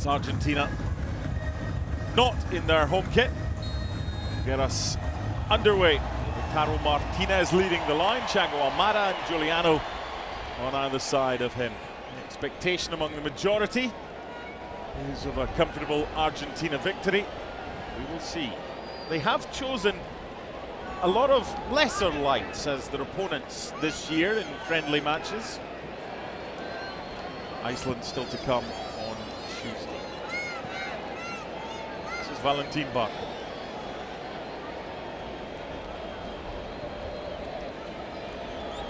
It's Argentina, not in their home kit. Get us underway. Caro Martinez leading the line, Thiago Almada and Giuliano on either side of him. The expectation among the majority is of a comfortable Argentina victory. We will see. They have chosen a lot of lesser lights as their opponents this year in friendly matches. Iceland still to come on Tuesday. This is Valentin Barco.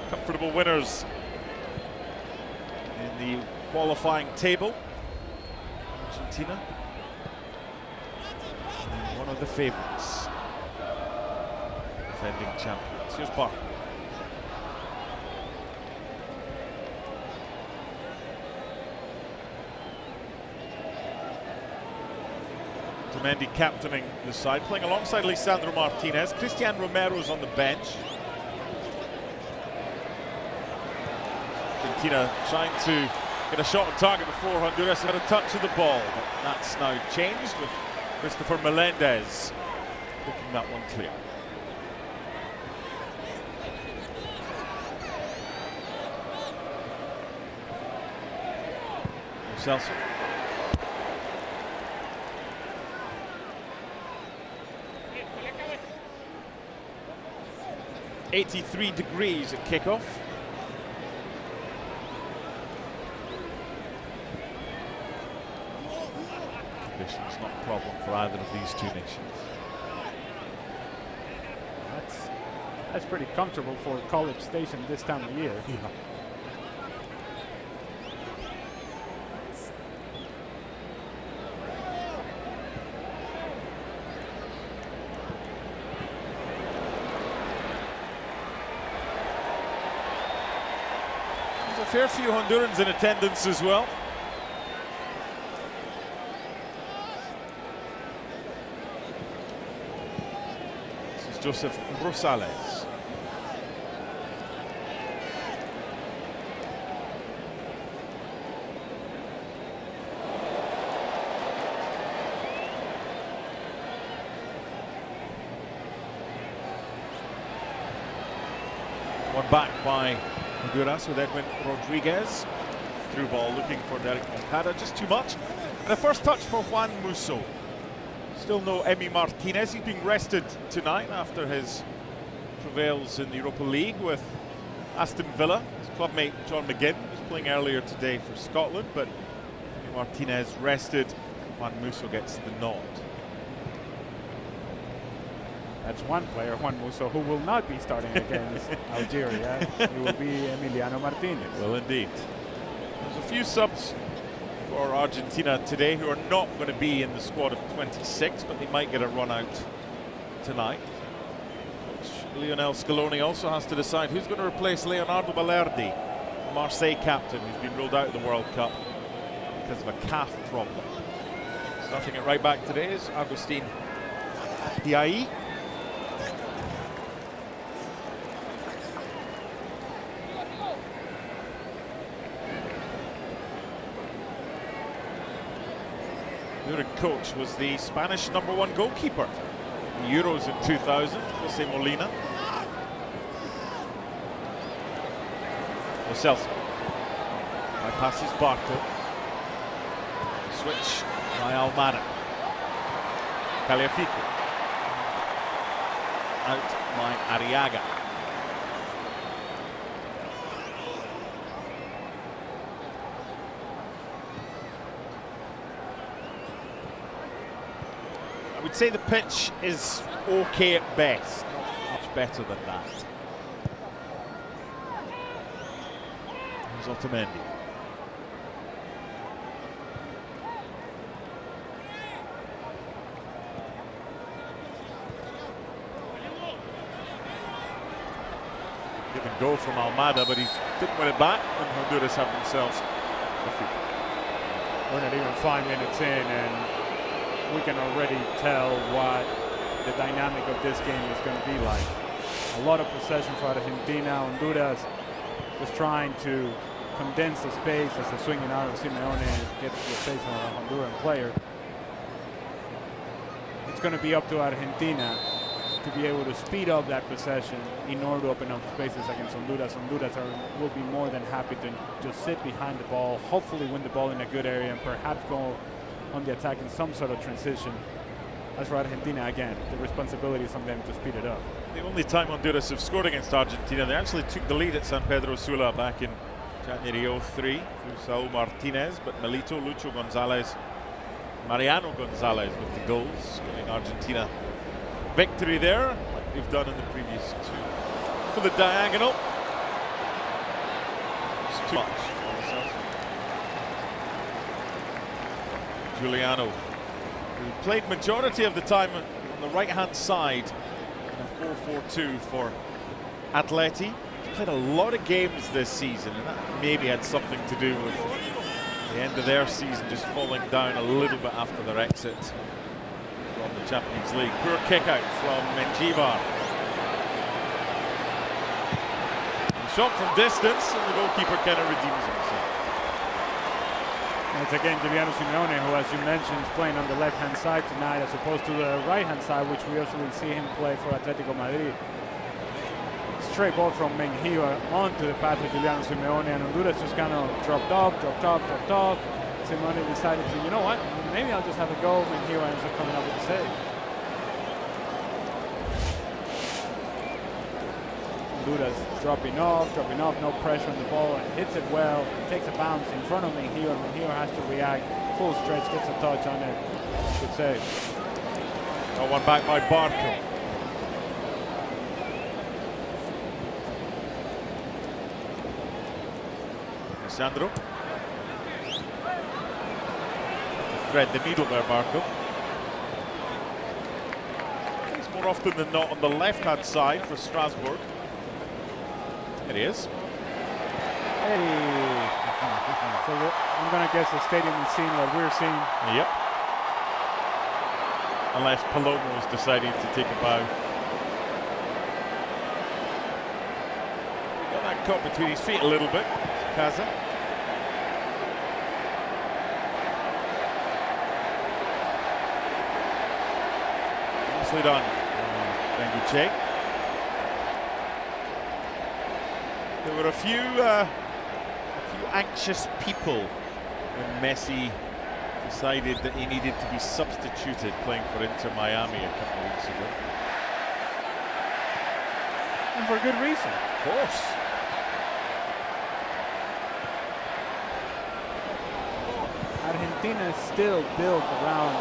Comfortable winners in the qualifying table. Argentina, and one of the favourites, defending champions. Here's Barco. Otamendi captaining the side, playing alongside Lisandro Martinez. Cristian Romero's on the bench. Argentina trying to get a shot on target before Honduras had a touch of the ball, but that's now changed with Christopher Melendez picking that one clear. Celso. .83 degrees at kickoff. Conditions not a problem for either of these two nations. That's pretty comfortable for a college station this time of year. Yeah. There's a fair few Hondurans in attendance as well. Joseph Rosales. One back by Honduras with Edwin Rodriguez. Through ball looking for Derek Moncada, just too much. And a first touch for Juan Musso. Still no Emi Martinez. He's being rested tonight after his travails in the Europa League with Aston Villa. His clubmate John McGinn was playing earlier today for Scotland, but Emi Martinez rested. Juan Musso gets the nod. That's one player, Juan Musso, who will not be starting against Algeria. It will be Emiliano Martinez. Well, indeed. There's a few subs for Argentina today who are not going to be in the squad of 26, but they might get a run out tonight. Coach Lionel Scaloni also has to decide who's going to replace Leonardo Balerdi, the Marseille captain, who's been ruled out of the World Cup because of a calf problem. Starting at right back today is Agustin Piai. Their coach was the Spanish #1 goalkeeper in the Euros in 2000, Jose Molina. Lo Celso. Bypasses Barco. Switch by Almada. Caliafico. Out by Arriaga. I would say the pitch is okay at best, not much better than that. Here's Otamendi. Give and go from Almada, but he didn't win it back, and Honduras have themselves defeated. We're not even 5 minutes in, and we can already tell what the dynamic of this game is going to be like. A lot of possession for Argentina. Honduras just trying to condense the space as the swinging arm of Simeone gets to the face of a Honduran player. It's going to be up to Argentina to be able to speed up that possession in order to open up spaces against Honduras. Honduras will be more than happy to just sit behind the ball, hopefully win the ball in a good area, and perhaps go on the attack in some sort of transition. As for Argentina, again, the responsibility is on them to speed it up. The only time Honduras have scored against Argentina, they actually took the lead at San Pedro Sula back in January 03 through Saul Martinez, but Melito, Lucho Gonzalez, Mariano Gonzalez with the goals, giving Argentina victory there, like they've done in the previous two. For the diagonal. It's too much. Giuliano, who played majority of the time on the right-hand side in a 4-4-2 for Atleti. He's played a lot of games this season, and that maybe had something to do with the end of their season just falling down a little bit after their exit from the Champions League. Poor kick out from Mendjivar. Shot from distance, and the goalkeeper kind of redeems himself. It's again Giuliano Simeone, who, as you mentioned, is playing on the left-hand side tonight as opposed to the right-hand side, which we usually see him play for Atletico Madrid. Straight ball from Mendjivar onto the path of Giuliano Simeone, and Honduras just kind of dropped off. Simeone decided to, you know what, maybe I'll just have a go. Mendjivar ends up coming up with the save. Honduras dropping off, no pressure on the ball, and hits it well, takes a bounce in front of Mendjivar. Mendjivar has to react, full stretch, gets a touch on it. Good save. Got one back by Barco. Sandro. Thread the needle there, Barco. It's more often than not on the left-hand side for Strasbourg. It is. Hey. So I'm going to guess the stadium is seeing what we're seeing. Yep. Unless Palomo is deciding to take a bow. Got that caught between his feet a little bit. Kaza. Nicely done. Benguche. There were a few anxious people when Messi decided that he needed to be substituted playing for Inter Miami a couple of weeks ago. And for good reason. Of course. Argentina is still built around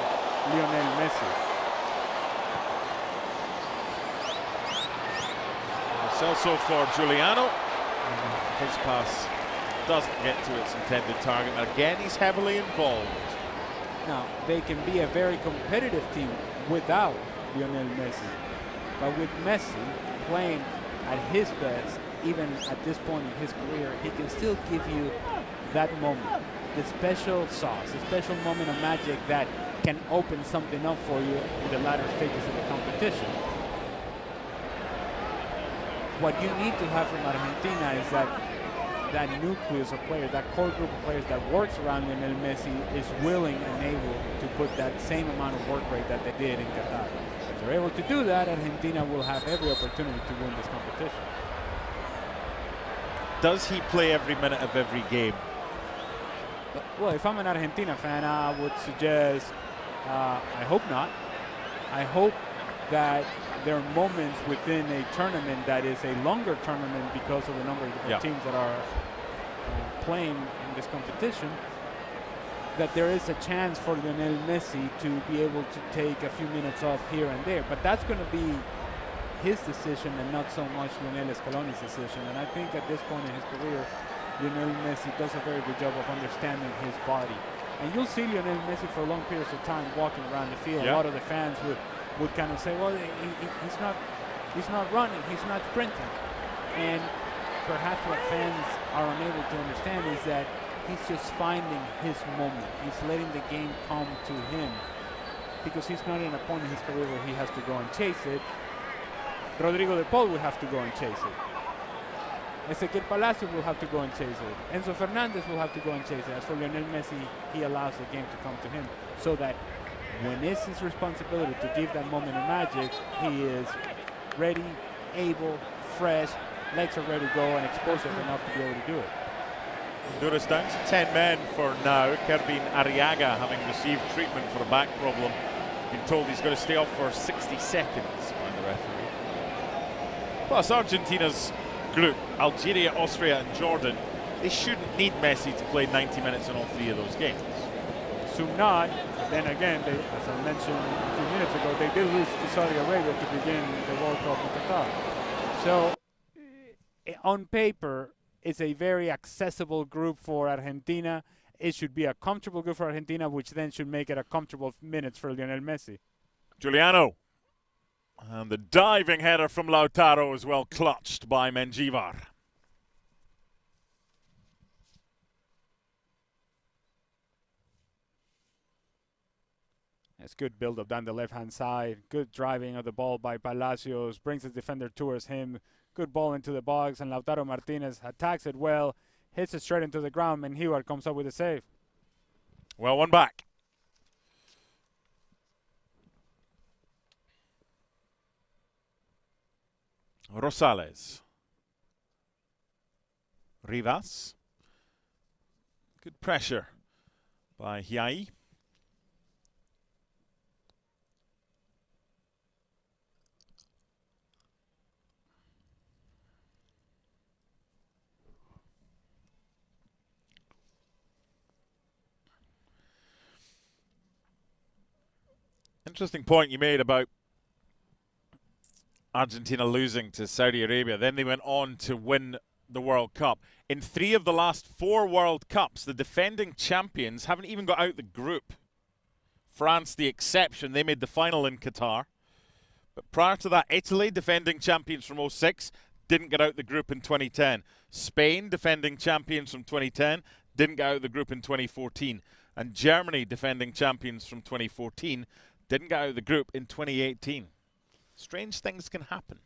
Lionel Messi. Celso for Giuliano. His pass doesn't get to its intended target. Again, he's heavily involved. Now, they can be a very competitive team without Lionel Messi. But with Messi playing at his best, even at this point in his career, he can still give you that moment, the special sauce, the special moment of magic that can open something up for you in the latter stages of the competition. What you need to have from Argentina is that nucleus of players, that core group of players that works around Lionel Messi is willing and able to put that same amount of work rate that they did in Qatar. If they're able to do that, Argentina will have every opportunity to win this competition. Does he play every minute of every game? Well, if I'm an Argentina fan, I would suggest, I hope not. I hope that there are moments within a tournament that is a longer tournament because of the number of teams that are playing in this competition, that there is a chance for Lionel Messi to be able to take a few minutes off here and there. But that's going to be his decision and not so much Lionel Scaloni's decision. And I think at this point in his career, Lionel Messi does a very good job of understanding his body. And you'll see Lionel Messi for long periods of time walking around the field. A lot of the fans would kind of say, well, he's not running, he's not sprinting. And perhaps what fans are unable to understand is that he's just finding his moment. He's letting the game come to him because he's not in a point in his career where he has to go and chase it. Rodrigo de Paul would have to go and chase it. Ezequiel Palacios will have to go and chase it. Enzo Fernandez will have to go and chase it. As for Lionel Messi, he allows the game to come to him, so that when it's his responsibility to give that moment of magic, he is ready, able, fresh, legs are ready to go, and explosive enough to be able to do it. Honduras down to 10 men for now. Kervin Arriaga, having received treatment for a back problem, been told he's going to stay off for 60 seconds by the referee. Plus, Argentina's group, Algeria, Austria and Jordan, they shouldn't need Messi to play 90 minutes in all three of those games. Assume not. Then again, they, as I mentioned a few minutes ago, they did lose to Saudi Arabia to begin the World Cup in Qatar. So, on paper, it's a very accessible group for Argentina. It should be a comfortable group for Argentina, which then should make it a comfortable minutes for Lionel Messi. Giuliano. And the diving header from Lautaro is well clutched by Mendjivar. It's good build-up down the left-hand side. Good driving of the ball by Palacios. Brings his defender towards him. Good ball into the box. And Lautaro Martinez attacks it well. Hits it straight into the ground. And Mendjivar comes up with a save. Well, one back. Rosales. Rivas. Good pressure by Hiai. Interesting point you made about Argentina losing to Saudi Arabia. Then they went on to win the World Cup. In 3 of the last 4 World Cups, the defending champions haven't even got out the group. France, the exception. They made the final in Qatar. But prior to that, Italy, defending champions from 2006, didn't get out the group in 2010. Spain, defending champions from 2010, didn't get out the group in 2014. And Germany, defending champions from 2014, didn't get out of the group in 2018. Strange things can happen.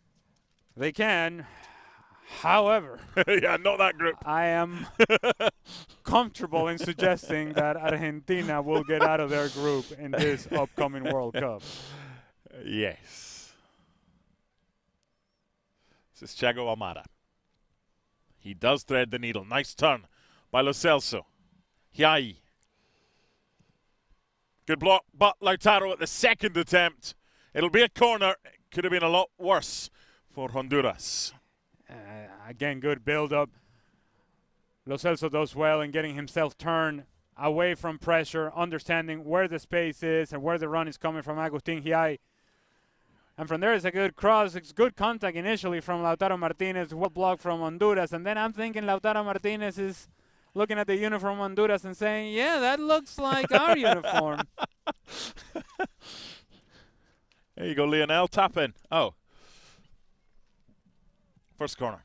They can. However, yeah, not that group. I am comfortable in suggesting that Argentina will get out of their group in this upcoming World Cup. Yes. This is Thiago Almada. He does thread the needle. Nice turn by Lo Celso. Hiai. Good block, but Lautaro at the second attempt. It'll be a corner. It could have been a lot worse for Honduras. Again, good build-up. Lo Celso does well in getting himself turned away from pressure, understanding where the space is and where the run is coming from Agustin Hiai. And from there, it's a good cross. It's good contact initially from Lautaro Martinez, well blocked from Honduras. And then I'm thinking Lautaro Martinez is looking at the uniform Honduras and saying, yeah, that looks like our uniform. There you go, Lionel. Tap in. Oh. First corner.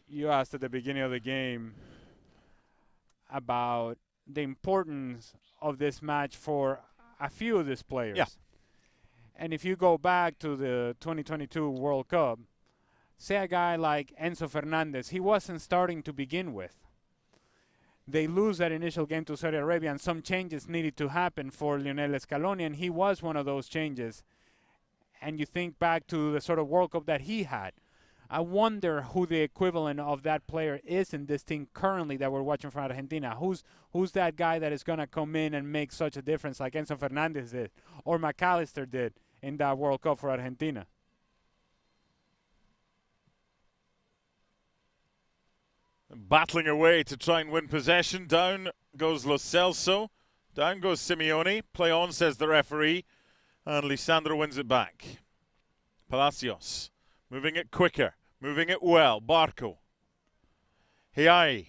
You asked at the beginning of the game about the importance of this match for a few of these players. Yeah. And if you go back to the 2022 World Cup, say a guy like Enzo Fernandez, he wasn't starting to begin with. They lose that initial game to Saudi Arabia, and some changes needed to happen for Lionel Scaloni, and he was one of those changes. And you think back to the sort of World Cup that he had. I wonder who the equivalent of that player is in this team currently that we're watching from Argentina. Who's that guy that is going to come in and make such a difference like Enzo Fernandez did or McAllister did in that World Cup for Argentina? Battling away to try and win possession. Down goes Lo Celso. Down goes Simeone. Play on, says the referee. And Lisandro wins it back. Palacios. Moving it quicker. Moving it well. Barco. Hiai.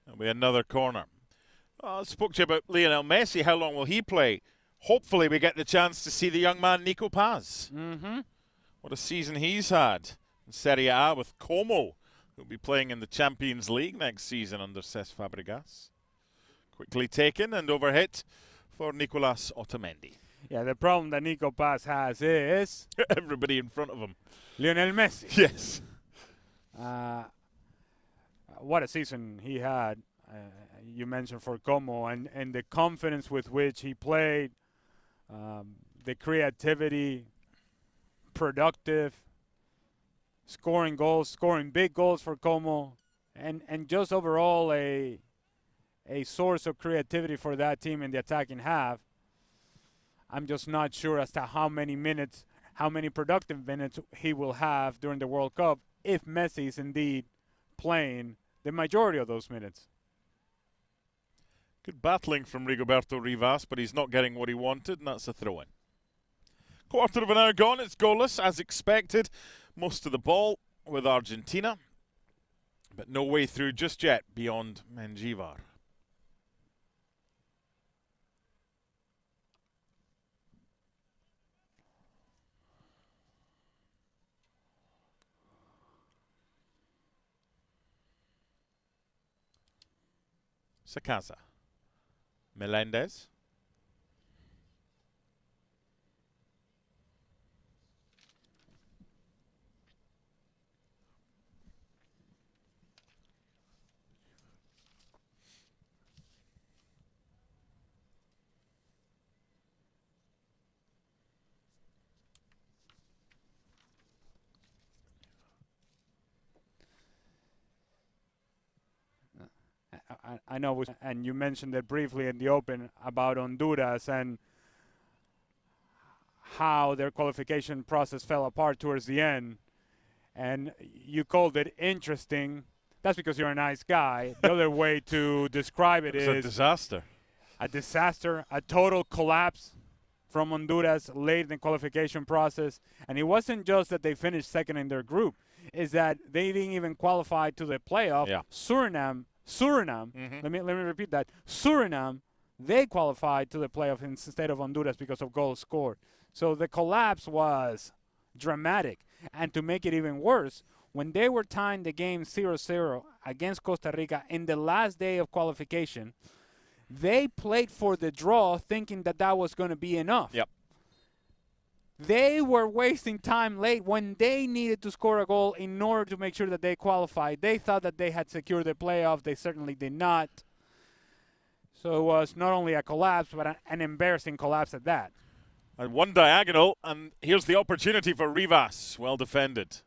That'll be another corner. I spoke to you about Lionel Messi. How long will he play? Hopefully we get the chance to see the young man Nico Paz. Mm-hmm. What a season he's had in Serie A with Como who'll be playing in the Champions League next season under Cesc Fabregas. Quickly taken and overhit for Nicolas Otamendi. Yeah, the problem that Nico Paz has is everybody in front of him. Lionel Messi. Yes. What a season he had. You mentioned for Como and the confidence with which he played, the creativity, productive, scoring goals, scoring big goals for Como, and just overall a source of creativity for that team in the attacking half. I'm just not sure as to how many productive minutes he will have during the World Cup if Messi is indeed playing the majority of those minutes. Good battling from Rigoberto Rivas, but he's not getting what he wanted, and that's a throw-in. Quarter of an hour gone, it's goalless, as expected. Most of the ball with Argentina, but no way through just yet beyond Mendjivar. Sacasa. Melendez. I know, and you mentioned it briefly in the open about Honduras and how their qualification process fell apart towards the end. And you called it interesting. That's because you're a nice guy. The other way to describe it is a disaster. A disaster, a total collapse from Honduras late in the qualification process. And it wasn't just that they finished second in their group. It's that they didn't even qualify to the playoff. Yeah. Suriname, Mm-hmm. let me repeat that. Suriname, they qualified to the playoff instead of Honduras because of goals scored. So the collapse was dramatic. And to make it even worse, when they were tying the game 0-0 against Costa Rica in the last day of qualification, they played for the draw thinking that that was going to be enough. Yep. They were wasting time late when they needed to score a goal in order to make sure that they qualified. They thought that they had secured the playoff. They certainly did not. So it was not only a collapse, but an embarrassing collapse at that. And one diagonal, and here's the opportunity for Rivas. Well defended.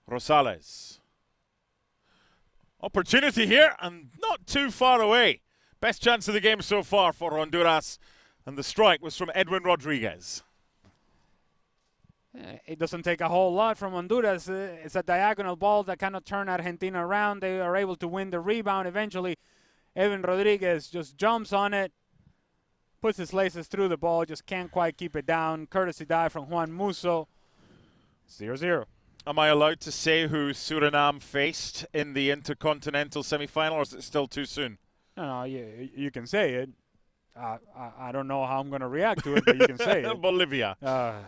Rosales. Opportunity here, and not too far away. Best chance of the game so far for Honduras, and the strike was from Edwin Rodriguez. It doesn't take a whole lot from Honduras. It's a diagonal ball that cannot turn Argentina around. They are able to win the rebound eventually. Edwin Rodriguez just jumps on it, puts his laces through the ball, just can't quite keep it down. Courtesy dive from Juan Musso. 0-0. Am I allowed to say who Suriname faced in the Intercontinental semi-final, or is it still too soon? No, you can say it. I don't know how I'm going to react to it, but you can say it. Bolivia. How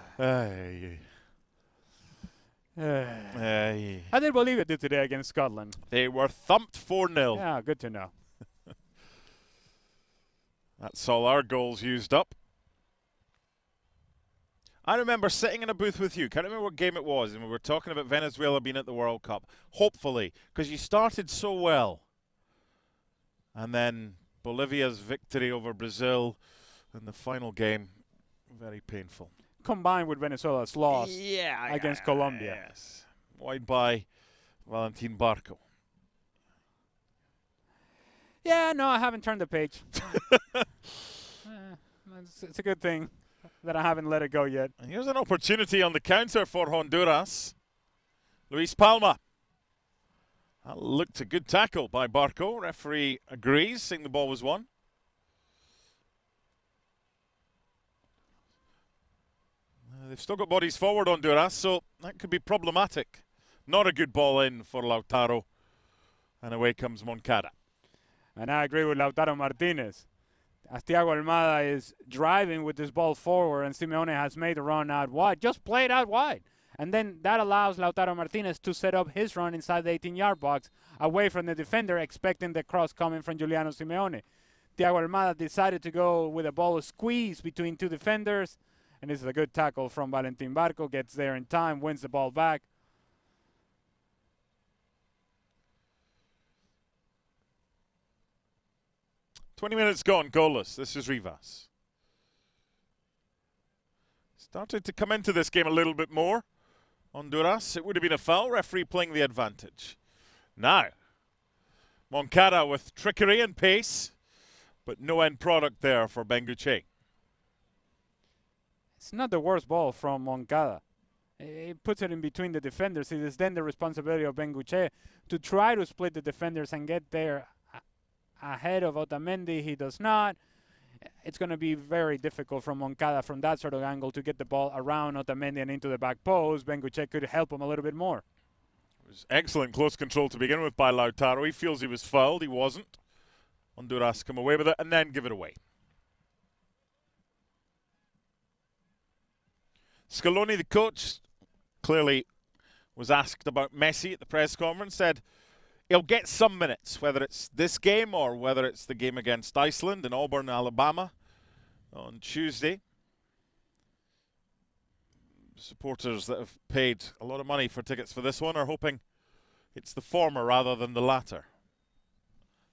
did Bolivia do today against Scotland? They were thumped 4-0. Yeah, good to know. That's all our goals used up. I remember sitting in a booth with you. Can't remember what game it was, and we were talking about Venezuela being at the World Cup. Hopefully, because you started so well. And then Bolivia's victory over Brazil in the final game, very painful. Combined with Venezuela's loss against Colombia. Yes. Wide by Valentin Barco. Yeah, no, I haven't turned the page. It's a good thing that I haven't let it go yet. And here's an opportunity on the counter for Honduras. Luis Palma. That looked a good tackle by Barco. Referee agrees, saying the ball was won. They've still got bodies forward, Honduras, so that could be problematic. Not a good ball in for Lautaro. And away comes Moncada. And I agree with Lautaro Martinez. as Thiago Almada is driving with this ball forward and Simeone has made a run out wide, just play it out wide. And then that allows Lautaro Martinez to set up his run inside the 18-yard box, away from the defender, expecting the cross coming from Giuliano Simeone. Thiago Almada decided to go with a ball squeeze between two defenders, and this is a good tackle from Valentin Barco, gets there in time, wins the ball back. "20 minutes gone, goalless." This is Rivas. Started to come into this game a little bit more. Honduras, it would have been a foul, referee playing the advantage. Now, Moncada with trickery and pace, but no end product there for Benguche. It's not the worst ball from Moncada. He puts it in between the defenders. It is then the responsibility of Benguche to try to split the defenders and get there ahead of Otamendi. He does not. It's going to be very difficult for Moncada from that sort of angle to get the ball around Otamendi and into the back post. Benguche could help him a little bit more. It was excellent close control to begin with by Lautaro. He feels he was fouled. He wasn't. Honduras come away with it and then give it away. Scaloni, the coach, clearly was asked about Messi at the press conference, said he'll get some minutes, whether it's this game or whether it's the game against Iceland in Auburn, Alabama on Tuesday. Supporters that have paid a lot of money for tickets for this one are hoping it's the former rather than the latter.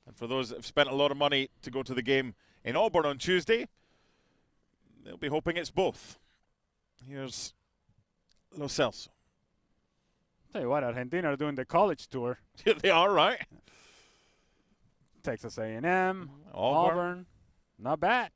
And for those that have spent a lot of money to go to the game in Auburn on Tuesday, they'll be hoping it's both. Here's Lo Celso. Tell you what, Argentina are doing the college tour. They are, right? Texas A&M, Auburn. Not bad.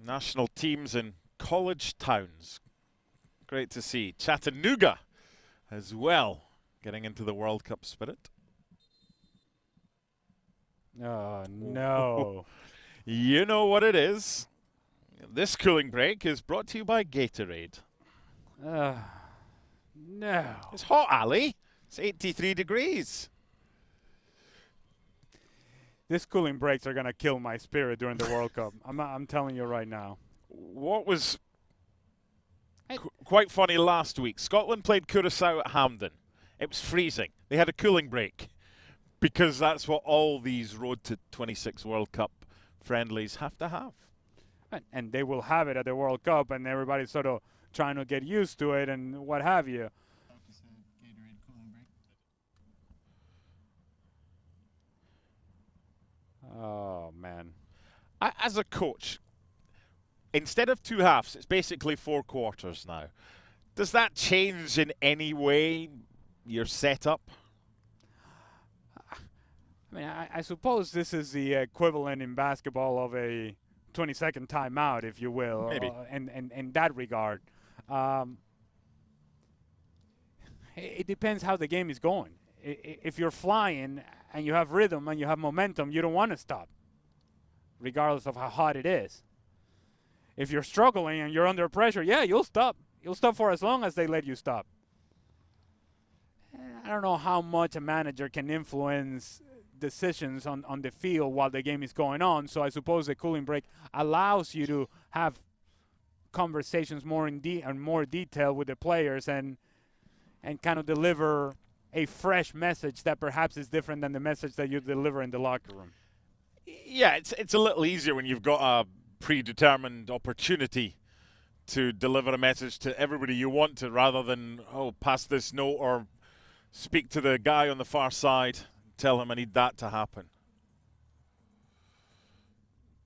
National teams in college towns. Great to see. Chattanooga as well, getting into the World Cup spirit. Oh, no. You know what it is. This cooling break is brought to you by Gatorade. No. It's hot, Ali. It's 83 degrees. These cooling breaks are going to kill my spirit during the World Cup. I'm telling you right now. What was quite funny last week, Scotland played Curaçao at Hampden. It was freezing. They had a cooling break because that's what all these Road to 26 World Cup friendlies have to have. And they will have it at the World Cup, and everybody's sort of trying to get used to it and what have you. Oh, man. As a coach, instead of two halves, it's basically 4 quarters now. Does that change in any way your setup? I mean, I suppose this is the equivalent in basketball of a 20-second timeout, if you will, maybe. In that regard. It depends how the game is going. If you're flying and you have rhythm and you have momentum, you don't want to stop, regardless of how hot it is. If you're struggling and you're under pressure, yeah, you'll stop. You'll stop for as long as they let you stop. I don't know how much a manager can influence decisions on the field while the game is going on, so I suppose the cooling break allows you to have conversations more in more detail with the players and kind of deliver a fresh message that perhaps is different than the message that you deliver in the locker room. Yeah, it's a little easier when you've got a predetermined opportunity to deliver a message to everybody you want to, rather than, pass this note or speak to the guy on the far side, tell him I need that to happen.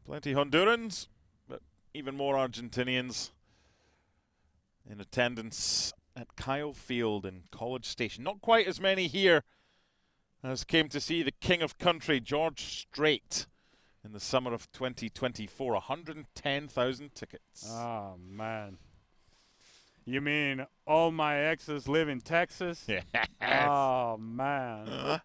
Plenty Hondurans, but even more Argentinians in attendance at Kyle Field in College Station. Not quite as many here as came to see the King of Country, George Strait, in the summer of 2024. 110,000 tickets. Oh, man. You mean all my exes live in Texas? Yes. Oh, man.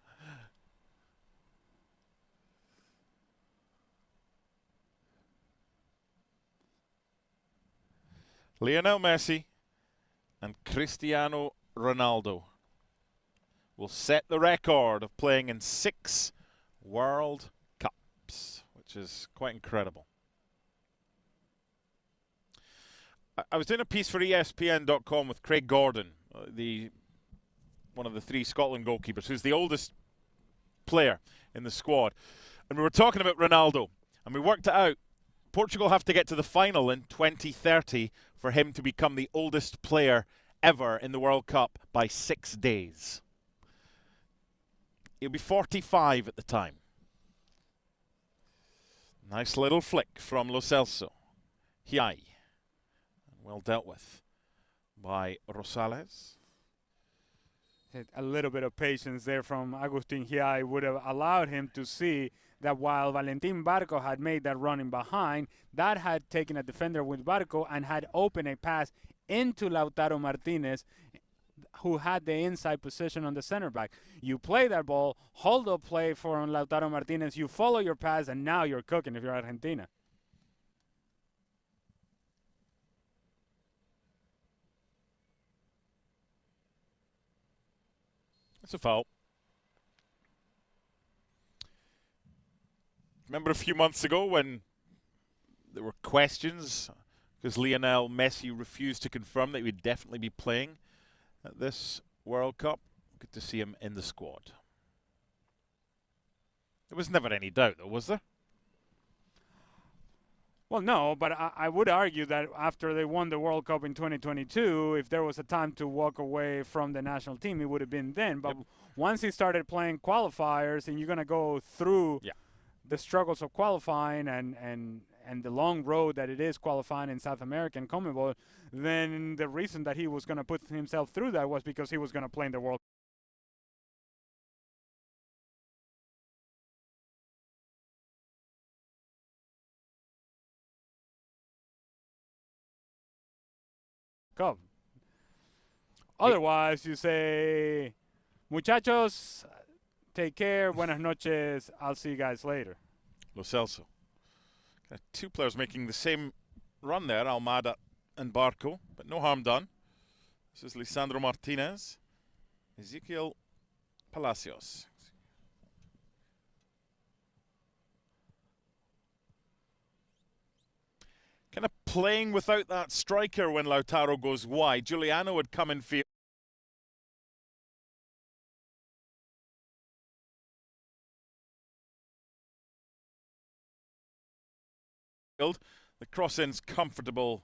Lionel Messi and Cristiano Ronaldo will set the record of playing in 6 World Cups, which is quite incredible. I was doing a piece for ESPN.com with Craig Gordon, one of the 3 Scotland goalkeepers, who's the oldest player in the squad. And we were talking about Ronaldo, and we worked it out. Portugal have to get to the final in 2030 for him to become the oldest player ever in the World Cup by 6 days. He'll be 45 at the time. Nice little flick from Lo Celso. Hiai. Well dealt with by Rosales. A little bit of patience there from Agustin Hiai would have allowed him to see that while Valentin Barco had made that running behind, that had taken a defender with Barco and had opened a pass into Lautaro Martinez, who had the inside position on the center back. You play that ball, hold up play for Lautaro Martinez, you follow your pass, and now you're cooking if you're Argentina. That's a foul. Remember a few months ago when there were questions because Lionel Messi refused to confirm that he would definitely be playing at this World Cup? Good to see him in the squad. There was never any doubt, though, was there? Well, no, but I would argue that after they won the World Cup in 2022, if there was a time to walk away from the national team, it would have been then. But once he started playing qualifiers and you're going to go through the struggles of qualifying and the long road that it is qualifying in South America and CONMEBOL, then the reason that he was going to put himself through that was because he was going to play in the World Cup. Otherwise, you say, muchachos, take care, buenas noches, I'll see you guys later. Lo Celso. 2 players making the same run there, Almada and Barco, but no harm done. This is Lisandro Martinez, Ezequiel Palacios. Kind of playing without that striker when Lautaro goes wide. Giuliano would come in field. The cross-in's comfortable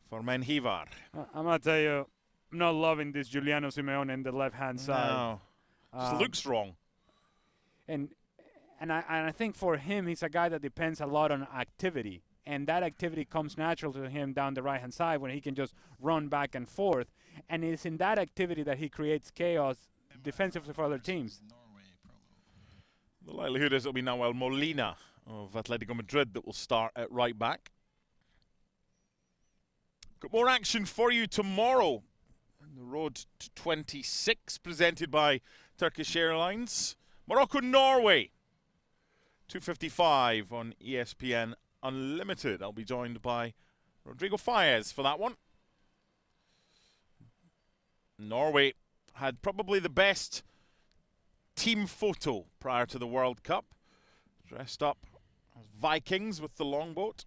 for Menjivar. I'm going to tell you, I'm not loving this Giuliano Simeone in the left-hand side. No, just looks wrong. And I think for him, he's a guy that depends a lot on activity. And that activity comes natural to him down the right-hand side when he can just run back and forth. And it's in that activity that he creates chaos defensively for other teams. The likelihood is it'll be Nahuel Molina of Atletico Madrid that will start at right back. Got more action for you tomorrow on the road to 26, presented by Turkish Airlines. Morocco-Norway, 2:55 on ESPN Unlimited. I'll be joined by Rodrigo Faez for that one. Norway had probably the best team photo prior to the World Cup. Dressed up as Vikings with the longboat.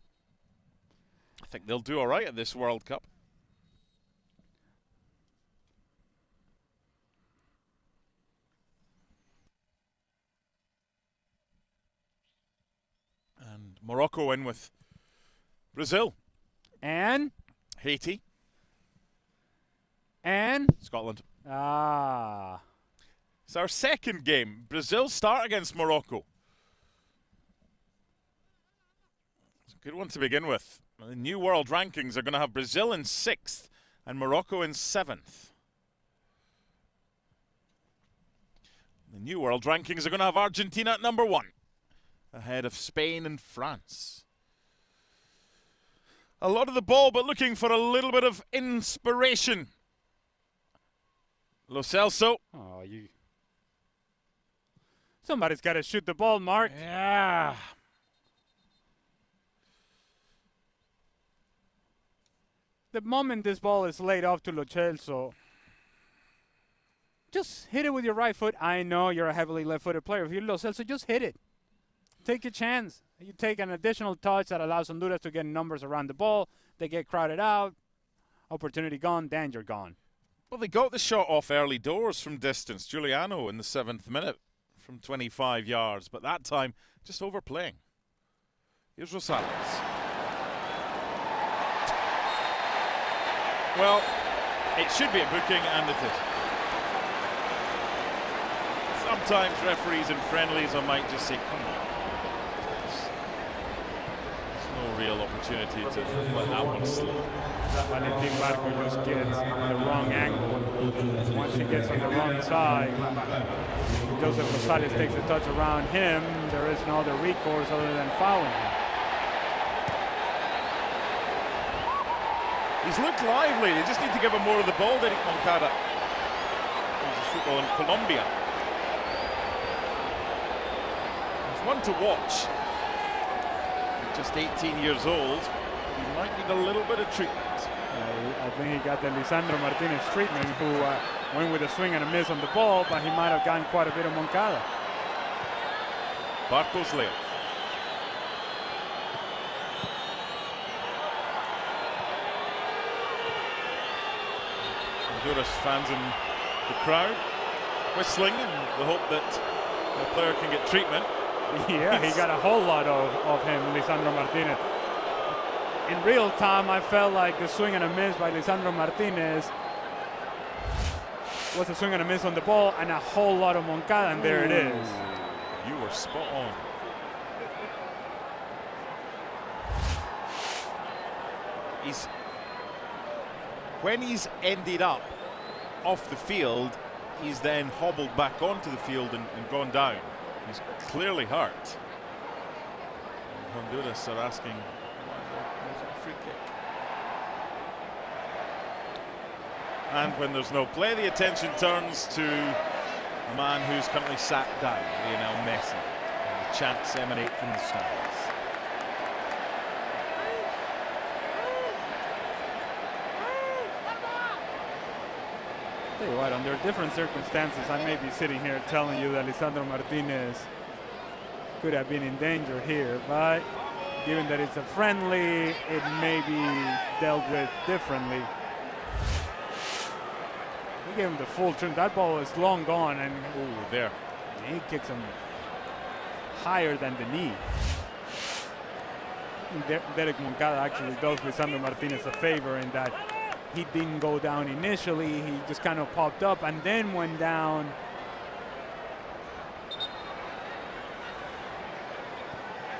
I think they'll do all right at this World Cup. And Morocco in with Brazil. And? Haiti. And? Scotland. Ah. It's our second game. Brazil start against Morocco. It's a good one to begin with. The new world rankings are going to have Brazil in 6th and Morocco in 7th. The new world rankings are going to have Argentina at number 1, ahead of Spain and France. A lot of the ball, but looking for a little bit of inspiration. Lo Celso. Oh, somebody's got to shoot the ball, Mark. Yeah. the moment this ball is laid off to Lo Celso, just hit it with your right foot. I know you're a heavily left-footed player. If you're Lo Celso, just hit it. Take a chance. You take an additional touch that allows Honduras to get numbers around the ball. They get crowded out. Opportunity gone, danger gone. Well, they got the shot off early doors from distance. Giuliano in the 7th minute from 25 yards, but that time just overplaying. Here's Rosales. Well, it should be a booking, and it is. Sometimes referees in friendlies, I might just say, come on. There's no real opportunity to let that one slip. Valentin Barco just gets the wrong angle. Once he gets on the wrong side, Joseph Rosales takes a touch around him. There is no other recourse other than fouling him. He's looked lively. They just need to give him more of the ball, Derek Moncada. He's football in Colombia. He's one to watch. He's just 18 years old. He might need a little bit of treatment. I think he got the Lisandro Martinez treatment, who went with a swing and a miss on the ball, but he might have gotten quite a bit of Moncada. Barco's layoff. Honduras fans in the crowd whistling in the hope that the player can get treatment. Yeah, he got a whole lot of him, Lisandro Martinez. In real time, I felt like the swing and a miss by Lisandro Martinez was a swing and a miss on the ball and a whole lot of Moncada, and there it is. You were spot on. When he's ended up off the field, he's then hobbled back onto the field and gone down. He's clearly hurt. And Honduras are asking, there's a free kick. And when there's no play, the attention turns to a man who's currently sat down, Lionel Messi. And the chants emanate from the stands. Tell you what, under different circumstances, I may be sitting here telling you that Lisandro Martinez could have been in danger here, but given that it's a friendly, it may be dealt with differently. We gave him the full trim. That ball is long gone, and there. He kicks him higher than the knee. Derek Moncada actually does Lisandro Martinez a favor in that he didn't go down initially. He just kind of popped up and then went down.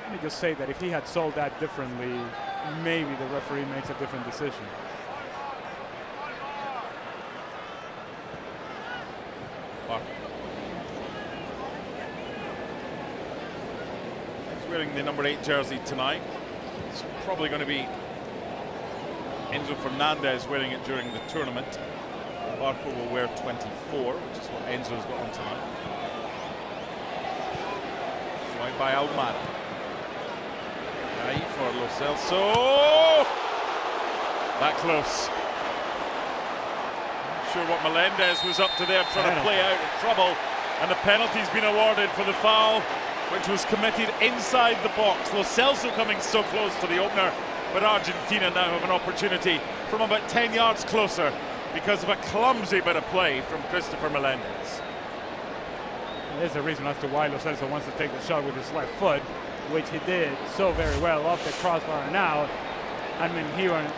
Let me just say that if he had sold that differently, maybe the referee makes a different decision. He's wearing the number 8 jersey tonight. It's probably going to be Enzo Fernandez wearing it during the tournament. Barco will wear 24, which is what Enzo's got on tonight. Right by Almada. Right for Lo Celso. That close. Not sure what Melendez was up to there, trying to play out of trouble. And the penalty's been awarded for the foul, which was committed inside the box. Lo Celso coming so close to the opener, but Argentina now have an opportunity from about 10 yards closer because of a clumsy bit of play from Christopher Melendez. There's a reason as to why Lo Celso wants to take the shot with his left foot, which he did so very well off the crossbar and out. I mean, he was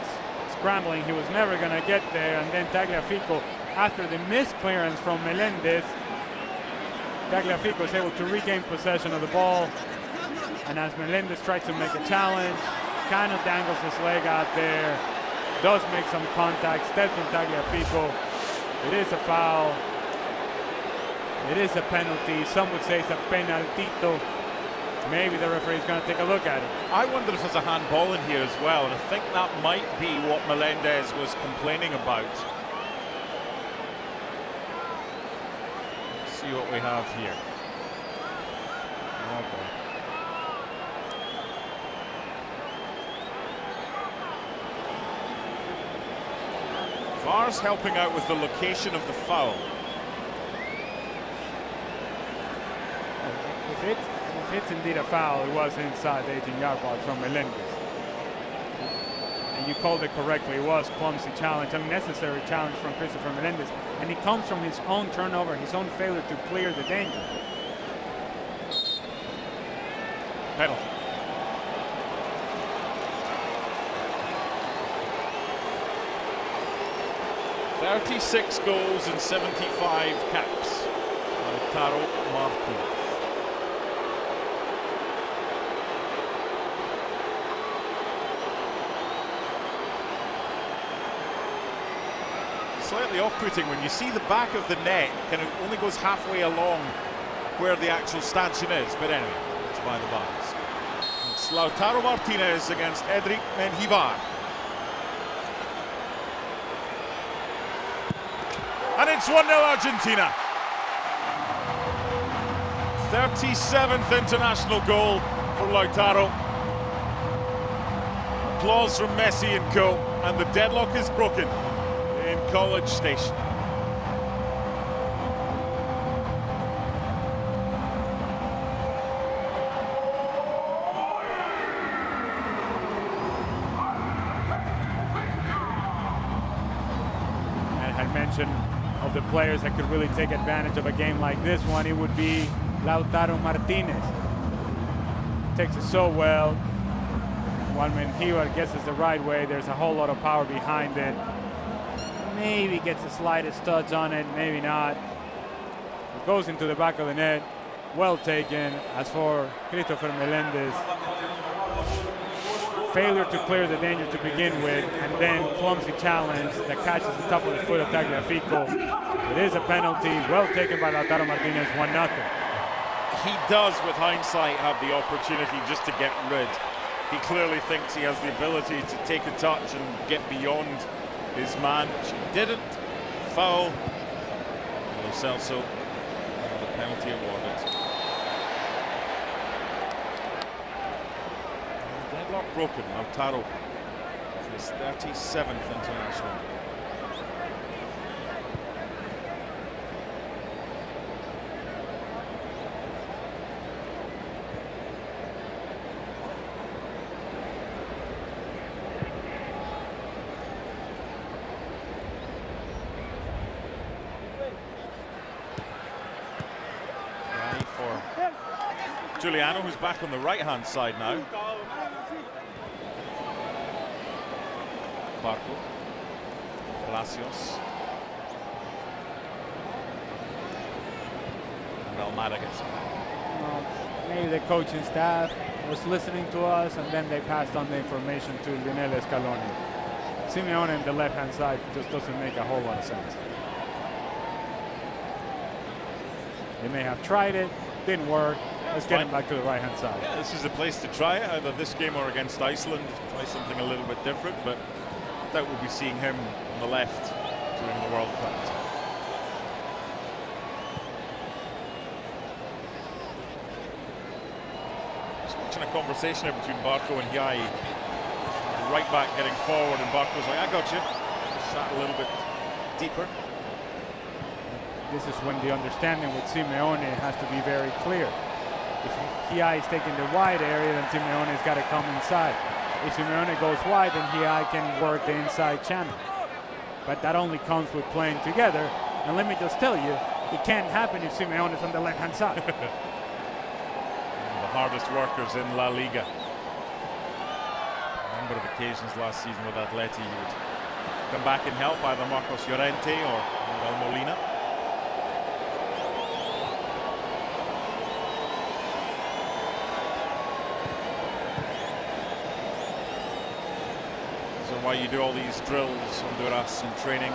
scrambling, he was never going to get there, and then Tagliafico, after the missed clearance from Melendez, Tagliafico is able to regain possession of the ball, and as Melendez tries to make a challenge, kind of dangles his leg out there, does make some contact, steps on Tagliafico. It is a foul. It is a penalty. Some would say it's a penaltito. Maybe the referee is going to take a look at it. I wonder if there's a handball in here as well, and I think that might be what Melendez was complaining about. Let's see what we have here. Oh boy. VAR's helping out with the location of the foul. If it's indeed a foul, it was inside the 18-yard box from Melendez. And you called it correctly. It was clumsy challenge, unnecessary challenge from Christopher Melendez. And it comes from his own turnover, his own failure to clear the danger. Penalty. "36 goals and 75 caps." Lautaro Martinez. Slightly off-putting when you see the back of the net kind of only goes halfway along where the actual stanchion is, but anyway, it's by the bars. It's Lautaro Martinez against Edric Menjivar. And it's 1-0 Argentina. 37th international goal for Lautaro. Applause from Messi and co, and the deadlock is broken in College Station. I had mentioned of the players that could really take advantage of a game like this one, it would be Lautaro Martinez. Takes it so well. While Menjivar gets it the right way, there's a whole lot of power behind it. Maybe gets the slightest touch on it, maybe not. It goes into the back of the net. Well taken. As for Christopher Melendez, failure to clear the danger to begin with, and then clumsy challenge that catches the top of the foot of Tagliafico. It is a penalty. Well taken by Lautaro Martinez, 1-0. He does, with hindsight, have the opportunity just to get rid. He clearly thinks he has the ability to take a touch and get beyond his man, which he didn't. Foul. Lo Celso, the penalty awarded. Deadlock broken. Lautaro for his 37th international. Juliano, who's back on the right-hand side now. Barco. Palacios. And Almada gets it. Maybe the coaching staff was listening to us, and then they passed on the information to Lionel Scaloni. Simeone on the left-hand side just doesn't make a whole lot of sense. They may have tried it, didn't work. Let's get him back to the right-hand side. Yeah, this is a place to try it, either this game or against Iceland. Try something a little bit different, but I doubt we'll be seeing him on the left during the World Cup. Just watching a conversation between Barco and Yai. Right back getting forward, and Barco's like, I got you. Just sat a little bit deeper. This is when the understanding with Simeone has to be very clear. If Hiai is taking the wide area, then Simeone's got to come inside. If Simeone goes wide, then Hiai can work the inside channel. But that only comes with playing together. And let me just tell you, it can't happen if Simeone is on the left-hand side. The hardest workers in La Liga. A number of occasions last season with Atleti, he would come back and help either Marcos Llorente or Miguel Molina. Why you do all these drills, Honduras, in training,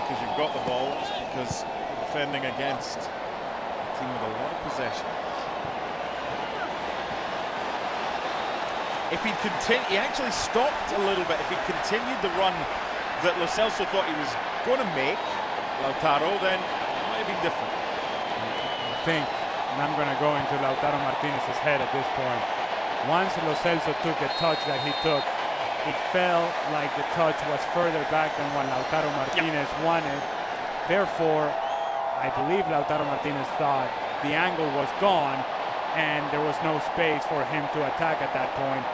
because you've got the balls, because you're defending against a team with a lot of possession. If he'd continued, he actually stopped a little bit. If he'd continued the run that Lo Celso thought he was going to make, Lautaro, then it might have been different. I think, and I'm going to go into Lautaro Martinez's head at this point. Once Lo Celso took the touch that he took, it felt like the touch was further back than what Lautaro Martinez wanted. Therefore, I believe Lautaro Martinez thought the angle was gone and there was no space for him to attack at that point.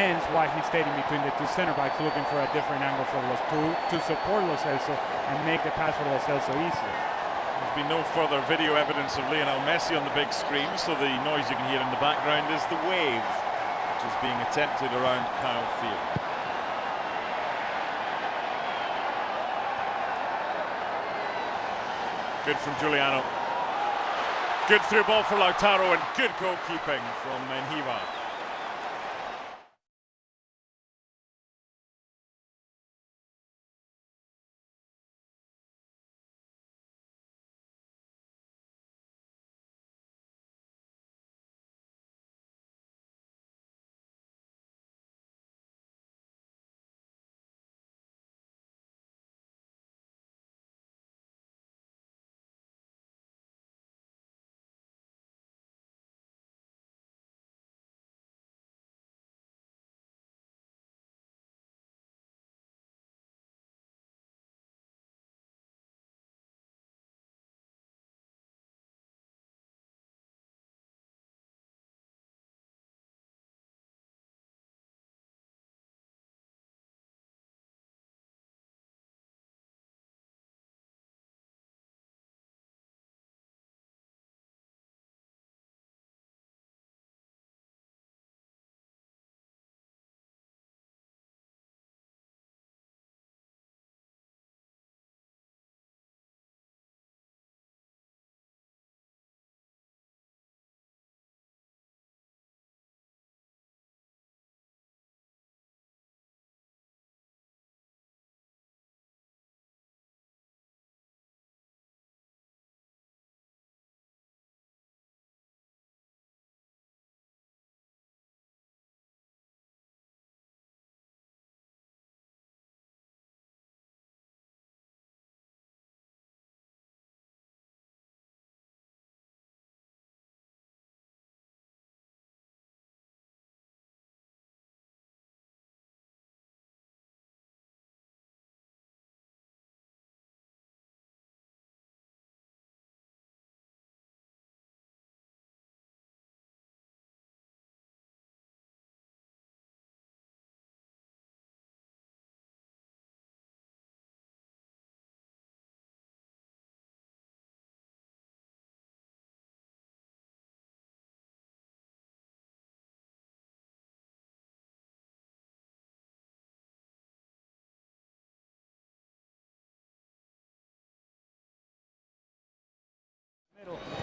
Hence why he stayed in between the two center backs looking for a different angle for to support Lo Celso and make the pass for Lo Celso easier. There's been no further video evidence of Lionel Messi on the big screen, so the noise you can hear in the background is the wave which is being attempted around Kyle Field. Good from Giuliano. Good through ball for Lautaro and good goalkeeping from Menjivar.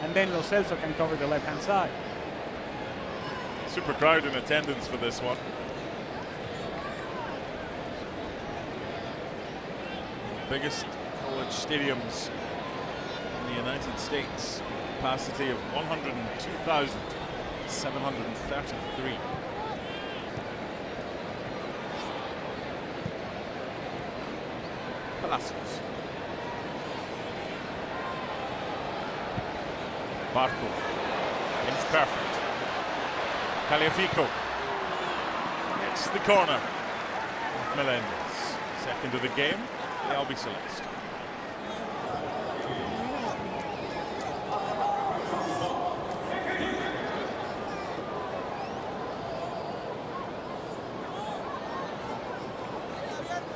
And then Lo Celso can cover the left-hand side. Super crowd in attendance for this one. Biggest college stadiums in the United States. Capacity of 102,733. Palacios. Barco. It's perfect. Caliafico. It's the corner. Melendez. Second of the game. The Albi Celeste.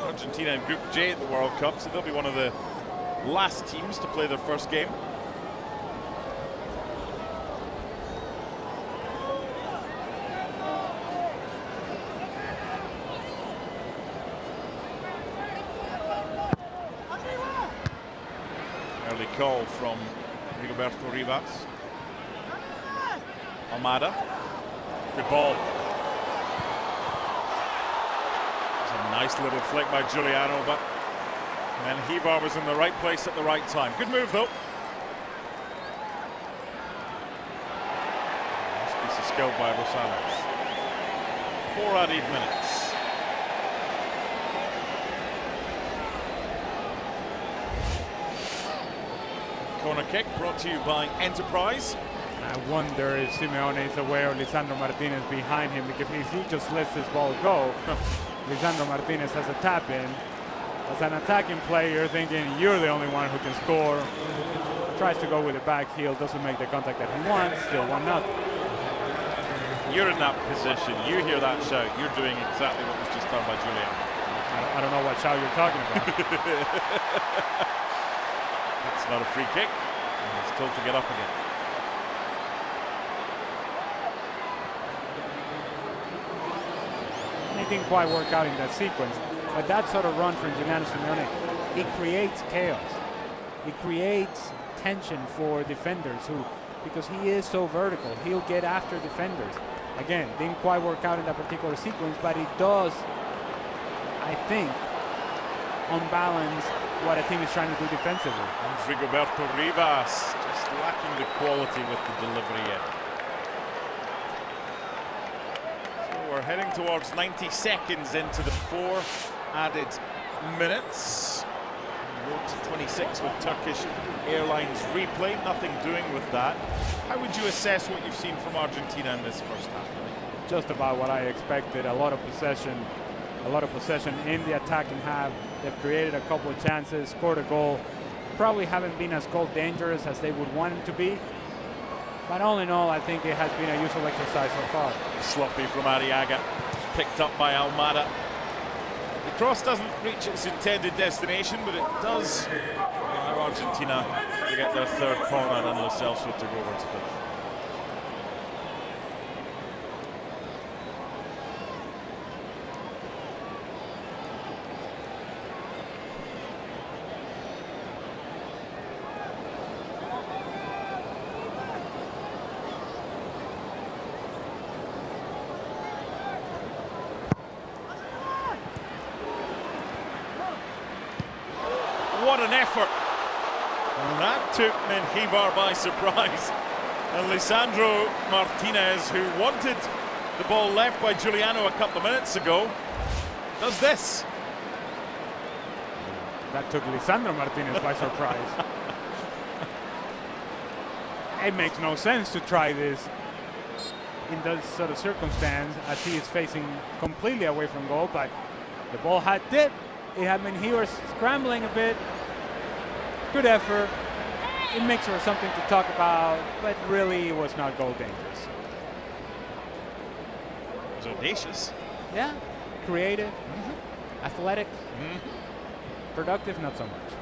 Argentina in Group J at the World Cup, so they'll be one of the last teams to play their first game. Early call from Rigoberto Rivas. Almada. Good ball. It's a nice little flick by Giuliano, but Menjivar was in the right place at the right time. Good move though. Nice piece of skill by Rosales. 4 added minutes. Corner kick brought to you by Enterprise. I wonder if Simeone is aware of Lisandro Martinez behind him, because if he just lets this ball go, Lisandro Martinez has a tap in. As an attacking player, you're thinking you're the only one who can score. Tries to go with the back heel, doesn't make the contact that he wants, still 1-0. You're in that position, you hear that shout, you're doing exactly what was just done by Julian. I don't know what shout you're talking about. It's not a free kick, and he's told to get up again. It didn't quite work out in that sequence, but that sort of run from Giuliano Simeone, it creates chaos. It creates tension for defenders because he is so vertical, he'll get after defenders. Again, didn't quite work out in that particular sequence, but it does, I think, unbalance what a team is trying to do defensively. And Rigoberto Rivas just lacking the quality with the delivery yet. So we're heading towards 90 seconds into the 4 added minutes. Road to 26 with Turkish Airlines replay. Nothing doing with that. How would you assess what you've seen from Argentina in this first half? Just about what I expected. A lot of possession in the attacking half. They've created a couple of chances, scored a goal. Probably haven't been as goal dangerous as they would want it to be. But all in all, I think it has been a useful exercise so far. Sloppy from Arriaga, picked up by Almada. The cross doesn't reach its intended destination, but it does allow Argentina to get their third corner and Lo Celso to go over to them. What an effort. And that took Menjivar by surprise. And Lisandro Martinez, who wanted the ball left by Giuliano a couple of minutes ago, does this. That took Lisandro Martinez by surprise. It makes no sense to try this in this sort of circumstance as he is facing completely away from goal, but the ball had dipped. It had Menjivar scrambling a bit. Good effort. It makes for something to talk about, but really it was not goal dangerous. It was audacious. Yeah, creative, athletic, productive, not so much.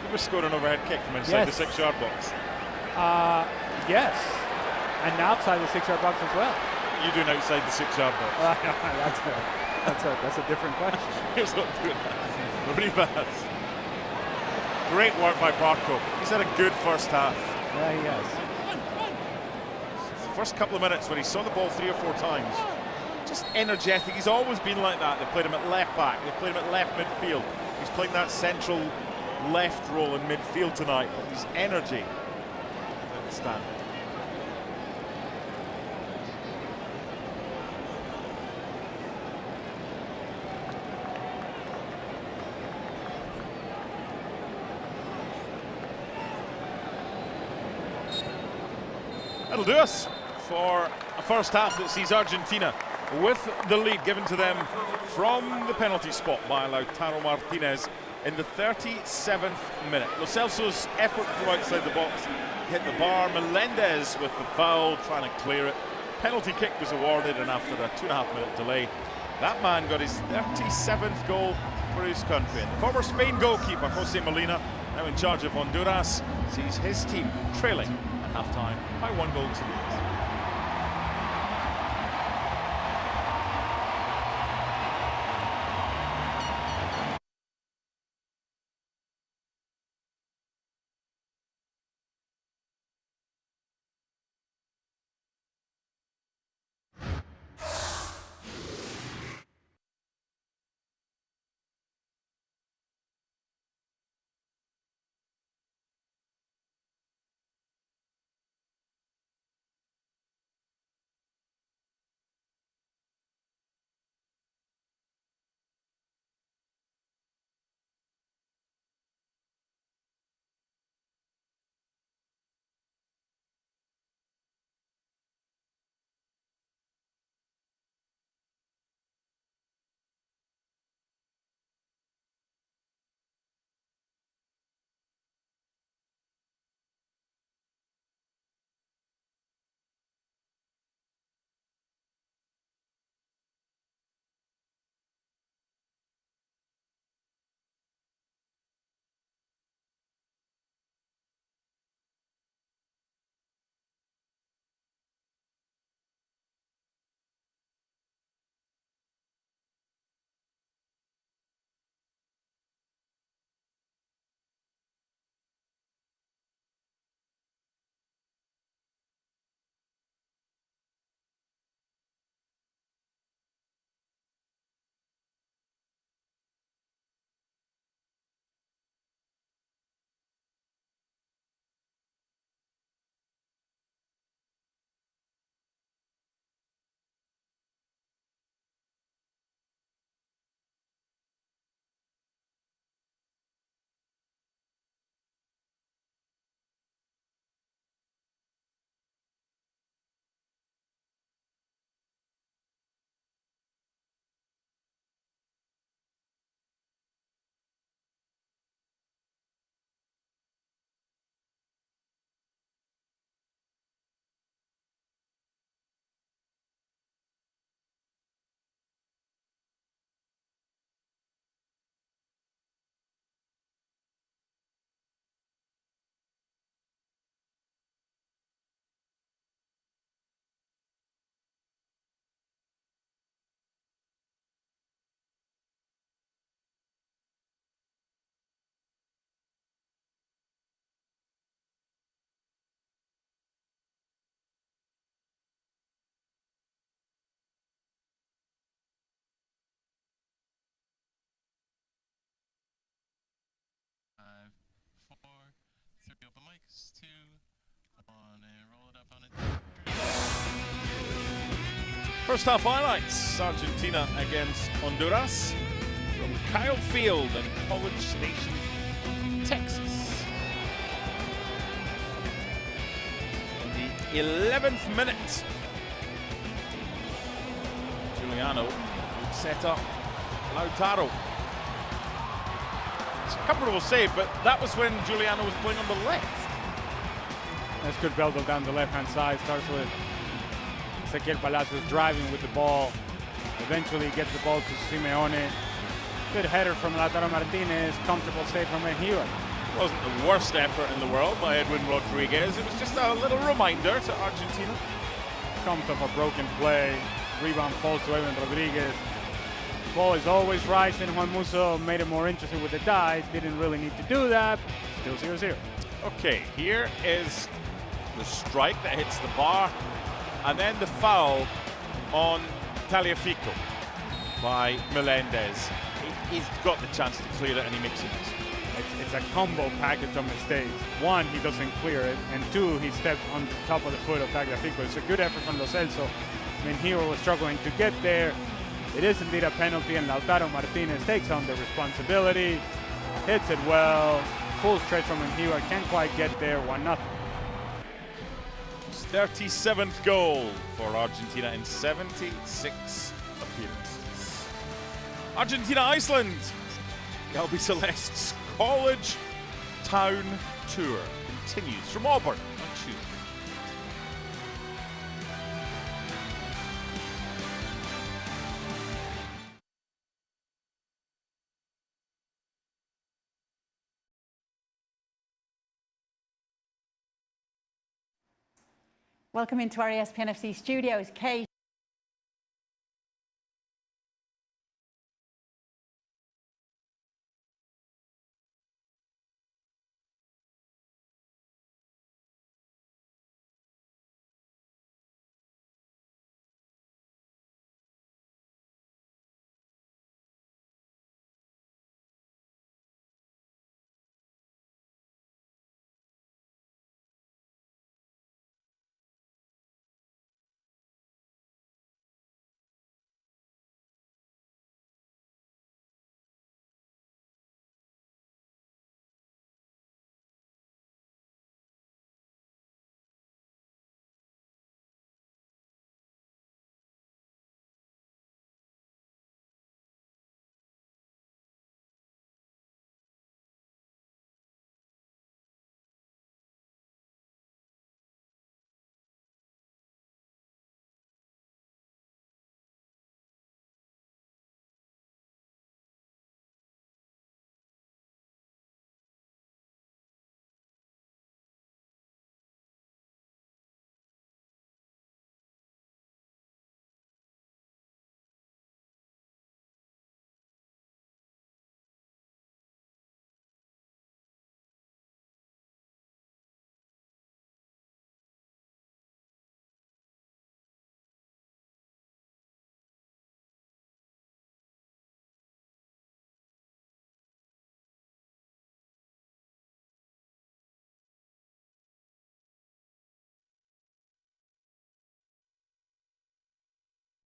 You ever scored an overhead kick from inside the 6-yard box? Yes, and outside the 6-yard box as well. You doing outside the 6-yard box? That's a different question. He's not doing that. Rivas. Great work by Barco. He's had a good first half. Yeah, he has. The first couple of minutes when he saw the ball 3 or 4 times, just energetic. He's always been like that. They played him at left back. They played him at left midfield. He's playing that central left role in midfield tonight. But his energy, outstanding. That'll do us for a first half that sees Argentina with the lead given to them from the penalty spot by Lautaro Martinez in the 37th minute. Lo Celso's effort from outside the box hit the bar. Melendez with the foul, trying to clear it. Penalty kick was awarded, and after a 2.5-minute delay, that man got his 37th goal for his country. And the former Spain goalkeeper, Jose Molina, now in charge of Honduras, sees his team trailing at half-time by 1 goal to nil. 2, 1, and roll it up on it. First half highlights. Argentina against Honduras from Kyle Field in College Station, Texas. In the 11th minute, Juliano would set up Lautaro. It's a comfortable save, but that was when Juliano was playing on the left. That's good build down the left-hand side. Starts with Ezequiel Palacios driving with the ball. Eventually gets the ball to Simeone. Good header from Lautaro Martinez. Comfortable save from Mejia. It wasn't the worst effort in the world by Edwin Rodriguez. It was just a little reminder to Argentina. Comes off a broken play. Rebound falls to Edwin Rodriguez. Ball is always rising. Juan Musso made it more interesting with the dive. Didn't really need to do that. Still 0-0. Okay, here is the strike that hits the bar, and then the foul on Taliafico by Melendez. He's got the chance to clear it, and he makes it. It's a combo package of mistakes. One, he doesn't clear it, and two, he steps on the top of the foot of Tagliafico. It's a good effort from Lo Celso. Mejia was struggling to get there. It is indeed a penalty, and Lautaro Martinez takes on the responsibility, hits it well, full stretch from Mejia, can't quite get there, 1-0. His 37th goal for Argentina in 76 appearances. Argentina-Iceland, the Albi Celeste's College Town Tour continues from Auburn on Tuesday. Welcome into our ESPN FC studios, Kate.